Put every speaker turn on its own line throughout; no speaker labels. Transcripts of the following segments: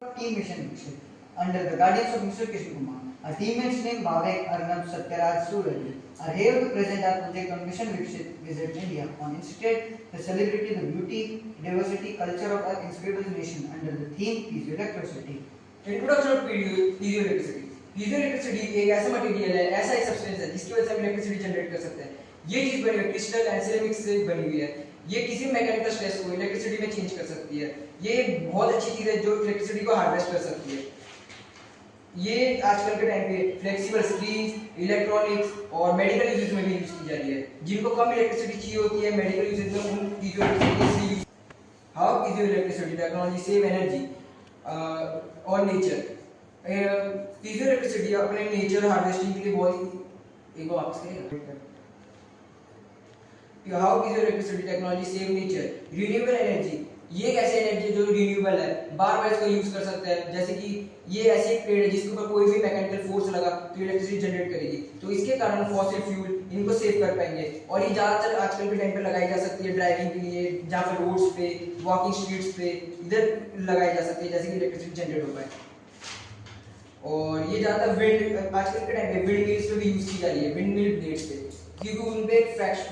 Team mission mission under the guidance of Mr. Kishore Kumar. Our teammates named Bhavek, Arnab, Satyaraj, Suraj are here to present our project on Mission Viksit Visit India on Institute to celebrate the beauty, diversity, culture of our incredible nation under the theme Piezoelectricity.
Introduction of piezoelectricity. Piezoelectricity एक ऐसा material है, ऐसा एक substance है जिसकी वजह से हम इलेक्ट्रिसिटी जनरेट कर सकते हैं। ये चीज बनी हुई क्रिस्टल एंड सिरेमिक से बनी हुई है। ये किसी मैकेनिकल स्ट्रेस को इलेक्ट्रिसिटी में चेंज कर सकती है। ये बहुत अच्छी चीज है जो इलेक्ट्रिसिटी को हार्वेस्ट कर सकती है। ये आजकल के टाइम पे फ्लेक्सिबल स्क्रीन, इलेक्ट्रॉनिक्स और मेडिकल यूजेस में भी यूज की जा रही है। जिनको कम इलेक्ट्रिसिटी चाहिए होती है मेडिकल यूजेस में, उन पीजोइलेक्ट्रिसिटी से how piezoelectricity technology save energy और नेचर। पीजोइलेक्ट्रिसिटी अपने नेचर हार्वेस्टिंग के लिए बहुत एक वापस करेगा। How piezoelectricity technology save nature. Renewable energy, ये एक ऐसी एनर्जी है जो रिन्यूएबल है, बार बार इसको यूज कर सकते हैं। जैसे कि ये ऐसी एक प्लेट है जिसके ऊपर कोई भी मैकेनिकल फोर्स लगा तो इलेक्ट्रिसिटी जनरेट करेगी, तो इसके कारण फॉसिल फ्यूल इनको सेव कर पाएंगे। और ये ज्यादातर आजकल के टाइम पे लगाई जा सकती है ड्राइविंग के लिए, जहाँ पे रोड्स पे, वॉकिंग स्ट्रीट्स पे, इधर लगाई जा सकती है जैसे कि इलेक्ट्रिसिटी जनरेट हो पाए। और ये ज्यादातर विंड, आजकल के टाइम पे विंड मिल्स पे भी यूज की जा रही है, विंड मिल ब्लेड्स पे, क्योंकि उन पे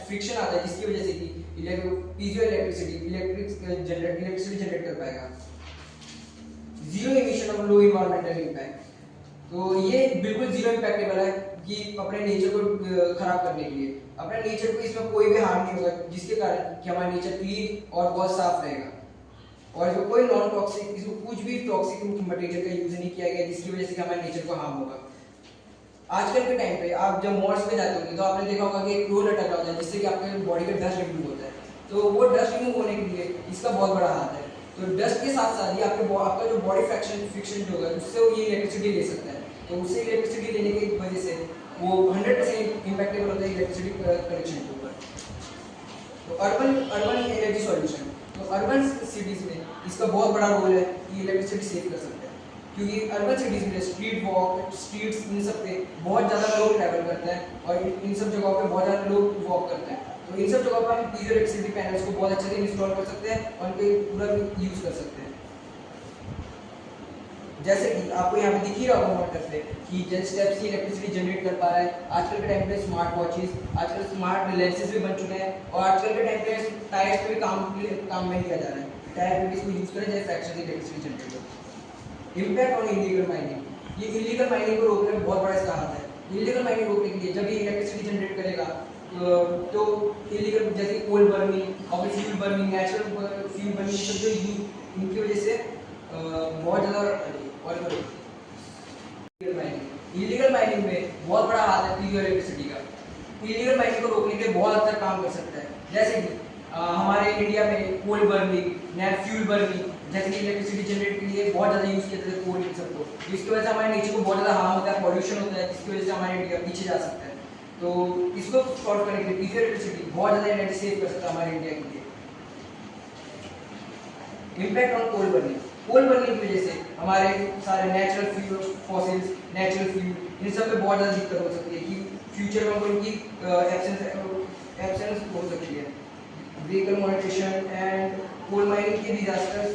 फ्रिक्शन आता है जिसकी वजह से कि पीजोइलेक्ट्रिसिटी इलेक्ट्रिसिटी जनरेट कर पाएगा। Zero emission of low environmental impact, तो ये बिल्कुल जीरो इम्पैक्टेबल है कि अपने नेचर को खराब करने के लिए। अपने नेचर को इसमें कोई भी हार्म नहीं होगा, जिसके कारण कि हमारा नेचर क्लीन और बहुत साफ रहेगा। और इसमें कोई नॉन टॉक्सिक, इसमें कुछ भी टॉक्सिक मटेरियल का यूज नहीं किया गया जिसकी वजह से हमारे नेचर को हार्म होगा। आजकल के टाइम पे आप जब मॉल्स पे जाते होंगे तो आपने देखा होगा कि एक रोल लटका होता है जिससे कि आपके बॉडी का डस्ट रिमूव होता है। तो वो डस्ट रिमूव होने के लिए इसका बहुत बड़ा हाथ है। तो डस्ट के साथ साथ ही आपका जो बॉडी फ्रिक्शन जो होगा उससे वो ये इलेक्ट्रिसिटी ले सकता है। तो उससे इलेक्ट्रिसिटी लेने की वजह से वो 100% इम्पैक्टेबल होता है इलेक्ट्रिसिटी कनेक्शन के ऊपर। तो अर्बन एनर्जी सॉल्यूशन, तो अर्बन सिटीज में इसका बहुत बड़ा रोल है कि इलेक्ट्रिसिटी सेव कर सकते हैं, क्योंकि अर्बन सिटीज में स्ट्रीट्स इन सब पे बहुत ज़्यादा लोग ट्रैवल करते हैं और इन सब जगहों पे बहुत ज़्यादा लोग वॉक करते हैं। तो इन सब जगहों पर हम पीजोइलेक्ट्रिसिटी पैनल्स को बहुत अच्छे से इंस्टॉल कर सकते हैं और उनके पूरा यूज कर सकते हैं। जैसे कि आपको यहाँ पे दिख ही रहा होगा मॉनिटर पे कि जिन स्टेप्स की इलेक्ट्रिसिटी जनरेट कर पा रहा है। आजकल के टाइम पे स्मार्ट वॉचेस, आजकल स्मार्ट लेंसेज भी बन चुके हैं और आजकल के टाइम पे टायर्स पे भी काम में लिया जा रहा है। टायर पे भी इसको यूज करें जैसे फ्रैक्शन इलेक्ट्रिसिटी जनरेट हो। इम्पैक्ट ऑन इलीगल माइनिंग, ये इलीगल माइनिंग को रोकने में बहुत बड़ा इसका हाथ है। इलीगल माइनिंग रोकने के लिए जब ये इलेक्ट्रिसिटी जनरेट करेगा तो इलीगल जैसे कोल बर्निंग और fuel burning, natural fuel burning सब जो यूज इनकी वजह से बहुत ज़्यादा इलीगल माइनिंग में बहुत बड़ा हाथ है पीजोइलेक्ट्रिसिटी का। इलीगल माइनिंग को रोकने के लिए बहुत हद तक काम कर सकता है। जैसे कि हमारे इंडिया में कोल बर्निंग, फ्यूल बर्निंग, जैसे कि इलेक्ट्रिसिटी जनरेट के लिए बहुत ज़्यादा यूज किया जाता है कोल इन सबको, जिसकी वजह से हमारे नेचर को बहुत ज़्यादा हार्म होता है, पॉल्यूशन होता है, जिसकी वजह से हमारे इंडिया पीछे जा सकता है। तो इसको सॉल्व करने के लिए पीजोइलेक्ट्रिसिटी बहुत ज़्यादा एनर्जी सेव कर सकता है हमारे इंडिया के लिए। Impact on coal burning, coal burning की वजह से हमारे सारे natural fuel, fossils, natural fuel इन सब पे बहुत ज़्यादा दिक्कत हो सकती है कि फ्यूचर में उनकी एब्सेंस हो सकती है। व्हीकल मॉनिटरेशन एंड कोल माइनिंग के डिजास्टर्स,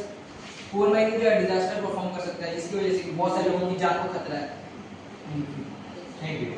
कोल माइनिंग जो है डिजास्टर परफॉर्म कर सकता है जिसकी वजह से बहुत सारे लोगों की जान को खतरा है। Thank you.